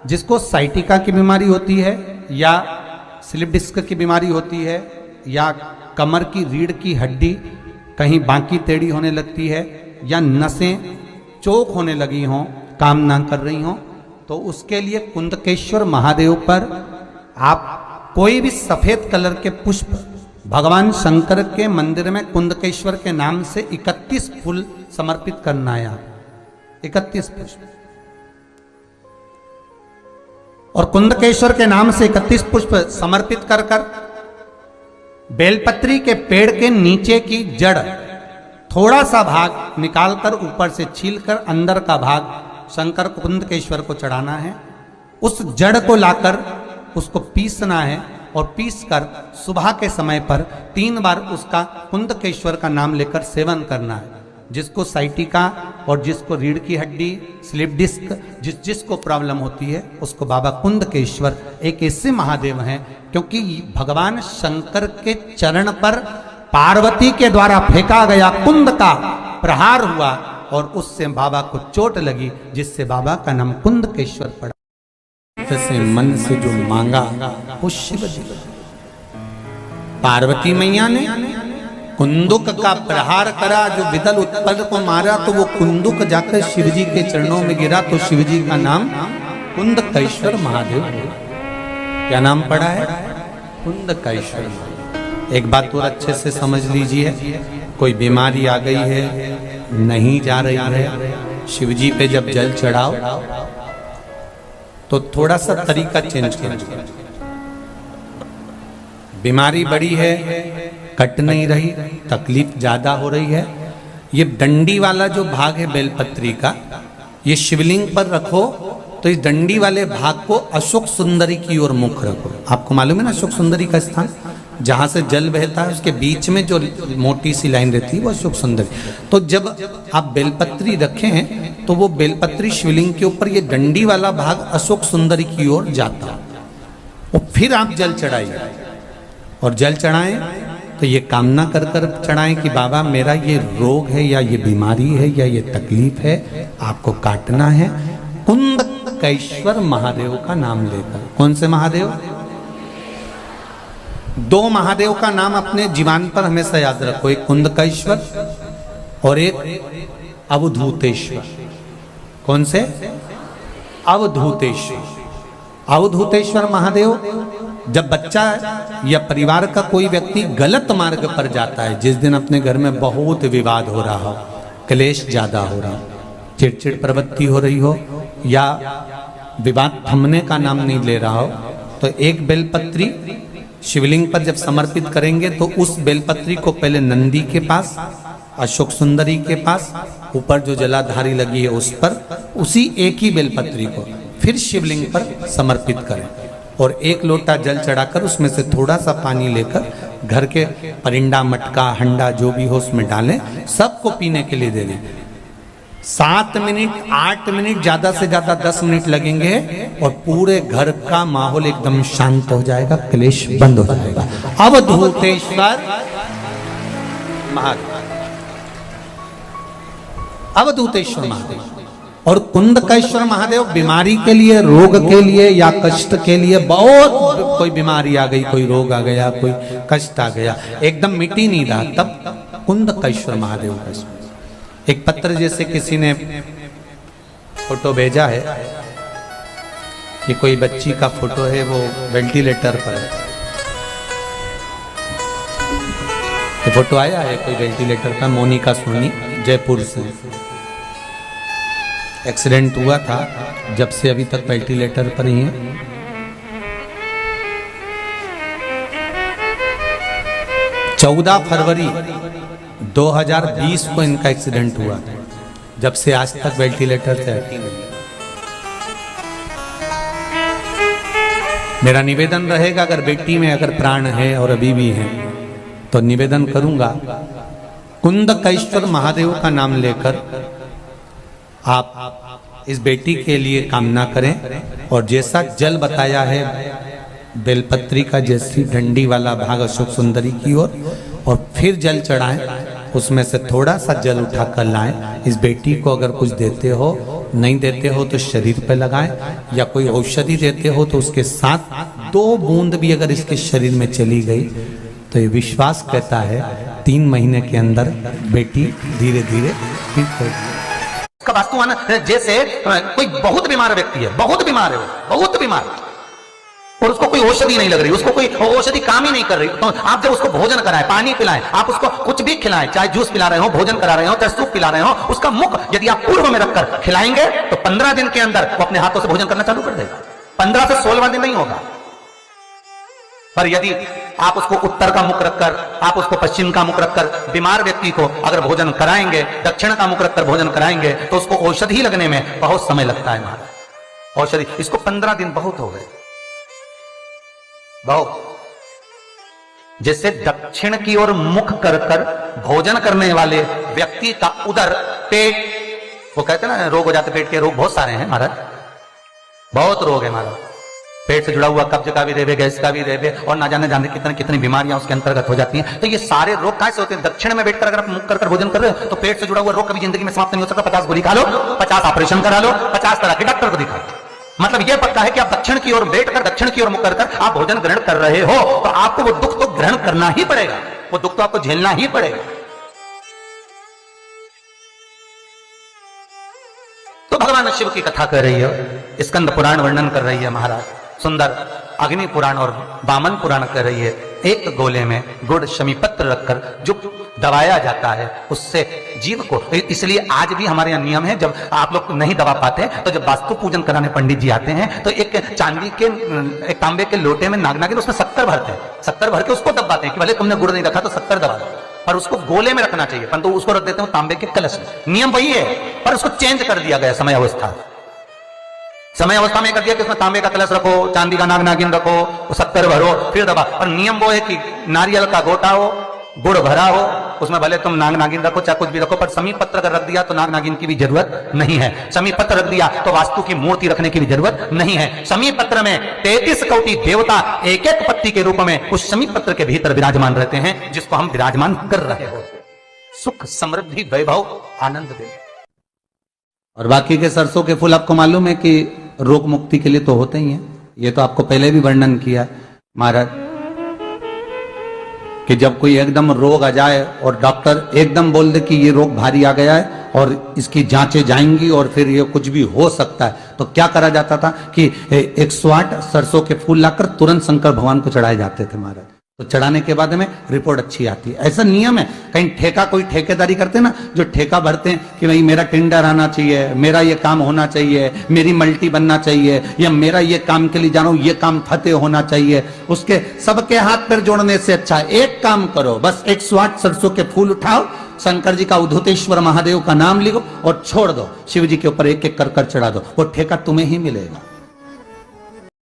जिसको साइटिका की बीमारी होती है या स्लिप डिस्क की बीमारी होती है या कमर की रीढ़ की हड्डी कहीं बांकी टेढ़ी होने लगती है या नसें चोक होने लगी हों, काम ना कर रही हों, तो उसके लिए कुंदकेश्वर महादेव पर आप कोई भी सफेद कलर के पुष्प भगवान शंकर के मंदिर में कुंदकेश्वर के नाम से 31 फूल समर्पित करना है। 31 पुष्प और कुंदकेश्वर के नाम से 31 पुष्प समर्पित कर कर बेलपत्री के पेड़ के नीचे की जड़ थोड़ा सा भाग निकालकर ऊपर से छीलकर अंदर का भाग शंकर कुंदकेश्वर को चढ़ाना है। उस जड़ को लाकर उसको पीसना है और पीसकर सुबह के समय पर 3 बार उसका कुंदकेश्वर का नाम लेकर सेवन करना है। जिसको साइटिका और जिसको रीढ़ की हड्डी, स्लिप डिस्क, जिसको प्रॉब्लम होती है उसको बाबा कुंदकेश्वर एक ऐसे महादेव हैं, क्योंकि भगवान शंकर के चरण पर पार्वती के द्वारा फेंका गया कुंद का प्रहार हुआ और उससे बाबा को चोट लगी, जिससे बाबा का नाम कुंदकेश्वर पड़ा। जैसे मन से जो मांगा वो शिव जी। पार्वती मैया ने कुंदुक का प्रहार करा, जो विदल उत्पल को मारा तो वो कुंदुक जाकर शिव जी के चरणों में गिरा, तो शिव जी का नाम कुंदकेश्वर महादेव। क्या नाम पड़ा है? कुंदकेश्वर। एक बात और अच्छे से समझ लीजिए, कोई बीमारी आ गई है, नहीं जा रही है, शिव जी पे जब जल चढ़ाओ तो थोड़ा सा तरीका चेंज कीजिए। बीमारी बड़ी है, कट नहीं रही, तकलीफ ज्यादा हो रही है, ये डंडी वाला जो भाग है बेलपत्री का, ये शिवलिंग पर रखो तो इस डंडी वाले भाग को अशोक सुंदरी की ओर मुख रखो। आपको मालूम है ना अशोक सुंदरी का स्थान, जहां से जल बहता है उसके बीच में जो मोटी सी लाइन रहती है वो अशोक सुंदरी। तो जब आप बेलपत्री रखे हैं तो वो बेलपत्री शिवलिंग के ऊपर ये डंडी वाला भाग अशोक सुंदरी की ओर जाता है और फिर आप जल चढ़ाइए और जल चढ़ाएं तो ये कामना कर कर चढ़ाएं कि बाबा मेरा ये रोग है या ये बीमारी है या ये तकलीफ है, आपको काटना है। कुंदकेश्वर महादेव का नाम लेकर। कौन से महादेव? 2 महादेव का नाम अपने जीवन पर हमेशा याद रखो, एक कुंदकेश्वर और एक अवधूतेश्वर। कौन से? अवधूतेश्वर। अवधूतेश्वर महादेव जब बच्चा या परिवार का कोई व्यक्ति गलत मार्ग पर जाता है, जिस दिन अपने घर में बहुत विवाद हो रहा हो, क्लेश ज्यादा हो रहा हो, चिड़चिड़ प्रवृत्ति हो रही हो या विवाद थमने का नाम नहीं ले रहा हो, तो एक बेलपत्री शिवलिंग पर जब समर्पित करेंगे तो उस बेलपत्री को पहले नंदी के पास, अशोक सुंदरी के पास, ऊपर जो जलाधारी लगी है उस पर, उसी एक ही बेलपत्री को फिर शिवलिंग पर समर्पित करें और 1 लोटा जल चढ़ाकर उसमें से थोड़ा सा पानी लेकर घर के परिंदा, मटका, हंडा जो भी हो उसमें डालें, सबको पीने के लिए दे दें। 7 मिनट, 8 मिनट, ज्यादा से ज्यादा 10 मिनट लगेंगे और पूरे घर का माहौल एकदम शांत हो जाएगा, क्लेश बंद हो जाएगा। अवधूतेश्वर महादेव, अवधूतेश्वर महादेव और कुंदकेश्वर महादेव बीमारी के लिए, रोग के लिए या कष्ट के लिए, बहुत कोई बीमारी आ गई, कोई रोग आ गया, कोई कष्ट आ गया, एकदम मिटी नहीं रहा, तब कुंदकेश्वर महादेव का। एक पत्र जैसे किसी ने फोटो भेजा है कि कोई बच्ची का फोटो है, वो वेंटिलेटर पर है। ये फोटो आया है कोई वेंटिलेटर का, मोनिका सोनी, जयपुर से। एक्सीडेंट हुआ था, जब से अभी तक वेंटिलेटर पर ही है। चौदह फरवरी 2020 को इनका एक्सीडेंट हुआ, जब से आज तक वेंटिलेटर से हटी नहीं। मेरा निवेदन रहेगा, अगर बेटी में अगर प्राण है और अभी भी है तो निवेदन करूंगा, कुंदकेश्वर महादेव का नाम लेकर आप इस बेटी के लिए कामना करें और जैसा जल बताया है बेलपत्री का, जैसी डंडी वाला भाग अशोक सुंदरी की ओर, और फिर जल चढ़ाएं, उसमें से थोड़ा सा जल उठा कर लाएं। इस बेटी को अगर कुछ देते हो, नहीं देते हो तो शरीर पे लगाएं, या कोई औषधि देते हो तो उसके साथ 2 बूंद भी अगर इसके शरीर में चली गई तो ये विश्वास कहता है 3 महीने के अंदर बेटी धीरे धीरे ठीक होगी। का वास्तुमान जैसे कोई बहुत बीमार व्यक्ति है, बहुत बीमार है, बहुत बीमार, और उसको कोई औषधि नहीं लग रही, उसको कोई औषधि काम ही नहीं कर रही, तो आप जब उसको भोजन कराएं, पानी पिलाएं, आप उसको कुछ भी खिलाएं, चाहे जूस पिला रहे हो, भोजन करा रहे हो, चाहे सूप पिला रहे हो, उसका मुख यदि आप पूर्व में रखकर खिलाएंगे तो 15 दिन के अंदर वो अपने हाथों से भोजन करना चालू कर देगा। 15 से 16वां दिन नहीं होगा। पर यदि आप उसको उत्तर का मुख रखकर, आप उसको पश्चिम का मुख रखकर बीमार व्यक्ति को अगर भोजन कराएंगे, दक्षिण का मुख रखकर भोजन कराएंगे, तो उसको औषधि लगने में बहुत समय लगता है महाराज। औषधि इसको 15 दिन बहुत हो गए, बहुत। जैसे दक्षिण की ओर मुख कर भोजन करने वाले व्यक्ति का उदर, पेट, वो कहते हैं ना रोग हो जाते, पेट के रोग बहुत सारे हैं महाराज, बहुत रोग है महाराज। पेट से जुड़ा हुआ कब्ज का भी देवे, गैस का भी देवे, और ना जाने जाने कितनी कितनी बीमारियां उसके अंतर्गत हो जाती हैं। तो ये सारे रोग कैसे होते हैं? दक्षिण में बैठकर अगर आप मुख कर भोजन कर रहे हो तो पेट से जुड़ा हुआ रोग कभी जिंदगी में समाप्त नहीं हो सकता। 50 गोली खा लो, 50 ऑपरेशन करा लो, 50 तरह के डॉक्टर को दिखा, मतलब यह पक्का है कि आप दक्षिण की ओर बैठकर, दक्षिण की ओर मुख कर आप भोजन ग्रहण कर रहे हो तो आपको वो दुख तो ग्रहण करना ही पड़ेगा, वो दुख तो आपको झेलना ही पड़ेगा। तो भगवान शिव की कथा कर रही है, स्कंद पुराण वर्णन कर रही है महाराज, सुंदर अग्नि पुराण और वामन पुराण कर रही है। एक गोले में गुड़ शमी पत्र रखकर जो दबाया जाता है उससे जीव को, इसलिए आज भी हमारे यहाँ नियम है, जब आप लोग नहीं दबा पाते तो जब वास्तु पूजन कराने पंडित जी आते हैं तो एक चांदी के, एक तांबे के लोटे में नाग उसमें 70 भरते हैं, 70 भर के उसको दबाते हैं कि भले तुमने गुड़ नहीं रखा तो 70 दबा दो, पर उसको गोले में रखना चाहिए, परंतु उसको रख देते हैं तांबे के कलश में। नियम वही है पर उसको चेंज कर दिया गया समय अवस्था में कर दिया कि उसमें तांबे का कलश रखो, चांदी का नाग नागिन रखो, 70 भरो, फिर दबा। और नियम वो है कि नारियल का गोटा हो, गुड़ भरा हो, उसमें भले तुम नाग नागिन रखो चाहे कुछ भी रखो, पर समी पत्र अगर रख दिया तो नाग नागिन की भी जरूरत नहीं है। समी पत्र रख दिया तो वास्तु की मूर्ति रखने की भी जरूरत नहीं है। समी पत्र में 33 कोटि देवता एक एक पत्ती के रूप में उस समी पत्र के भीतर विराजमान रहते हैं, जिसको हम विराजमान कर रहे हो। सुख, समृद्धि, वैभव, आनंद दे। और बाकी के सरसों के फूल आपको मालूम है कि रोग मुक्ति के लिए तो होते ही हैं, ये तो आपको पहले भी वर्णन किया महाराज, कि जब कोई एकदम रोग आ जाए और डॉक्टर एकदम बोल दे कि ये रोग भारी आ गया है और इसकी जांचें जाएंगी और फिर ये कुछ भी हो सकता है, तो क्या करा जाता था कि 108 सरसों के फूल लाकर तुरंत शंकर भगवान को चढ़ाए जाते थे महाराज। तो चढ़ाने के बाद में रिपोर्ट अच्छी आती है। ऐसा नियम है। कहीं ठेका, कोई ठेकेदारी करते हैं ना, जो ठेका भरते हैं कि भाई मेरा टेंडर आना चाहिए, मेरा ये काम होना चाहिए, मेरी मल्टी बनना चाहिए, या मेरा ये काम के लिए जा रहा हूं, ये काम फतेह होना चाहिए, उसके सबके हाथ पैर जोड़ने से अच्छा एक काम करो, बस 108 सरसों के फूल उठाओ, शंकर जी का, उद्धतेश्वर महादेव का नाम लिखो और छोड़ दो, शिव जी के ऊपर एक एक कर चढ़ा दो, वो ठेका तुम्हें ही मिलेगा।